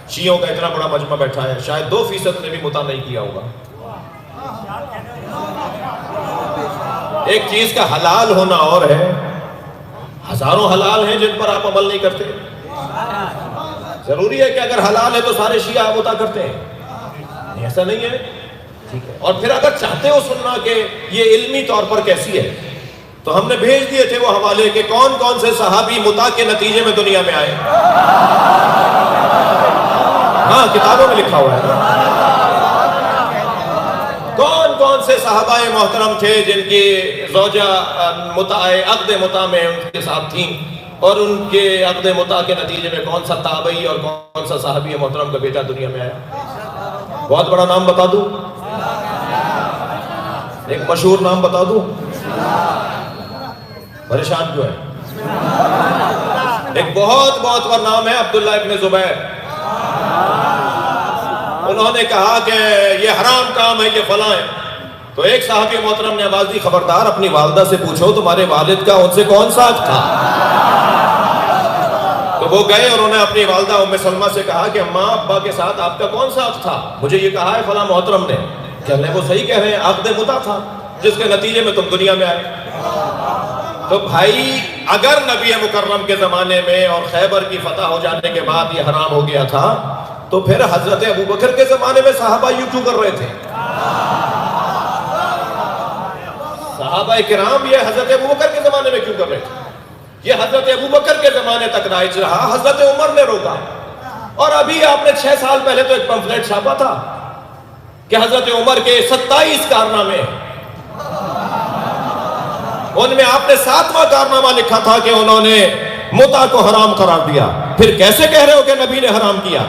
शियों का इतना बड़ा मजमा बैठा है, शायद 2% ने भी मुता नहीं किया होगा। एक चीज का हलाल होना और है, हजारों हलाल हैं जिन पर आप अमल नहीं करते। जरूरी है कि अगर हलाल है तो सारे शिया मुता करते हैं? ऐसा नहीं है। ठीक है, और फिर अगर चाहते हो सुनना कि ये इल्मी तौर पर कैसी है, तो हमने भेज दिए थे वो हवाले के कौन कौन से सहाबी मुता के नतीजे में दुनिया में आए। हाँ, किताबों में लिखा हुआ है। कौन कौन से सहाबाए मोहतरम थे जिनकी ज़ौजा अक़्द मुता में उनके साथ थी, और उनके अक़्द मुता के नतीजे में कौन सा ताबई और कौन सा सहाबी मोहतरम का बेटा दुनिया में आया। बहुत बड़ा नाम बता दूं, एक मशहूर नाम बता दूं, परेशान क्यों है? एक बहुत बड़ा नाम है अब्दुल्ला इब्न ज़ुबैर। उन्होंने कहा कि ये हराम काम है, ये फला है। तो एक साहबी मोहतरम ने आवाज दी, खबरदार अपनी वालिदा से पूछो तुम्हारे वालिद का उनसे कौन सा हक था। तो वो गए और उन्होंने अपनी वालिदा उम्मे सलमा से कहा कि अम्मा अब्बा के साथ आपका कौन सा हक था, मुझे ये कहा है फला मोहतरम ने। कहने वो सही कह रहे हैं, अक़्द मुता था जिसके नतीजे में तुम दुनिया में आए। तो भाई अगर नबी मुकर्रम के जमाने में और खैबर की फतह हो जाने के बाद ये हराम हो गया था, तो फिर हजरत अबू बकर के जमाने में सहाबा यूं क्यों कर रहे थे? सहाबा किराम ये हजरत अबू बकर के जमाने में क्यों कर रहे थे? ये हजरत अबू बकर के जमाने तक राइज रहा, हजरत उमर ने रोका। और अभी आपने 6 साल पहले तो एक पंफलेट छापा था कि हजरत उमर के 27 कारनामे, उनमें आपने 7वां कारनामा लिखा था कि उन्होंने मुता को हराम करार दिया। फिर कैसे कह रहे हो कि नबी ने हराम किया?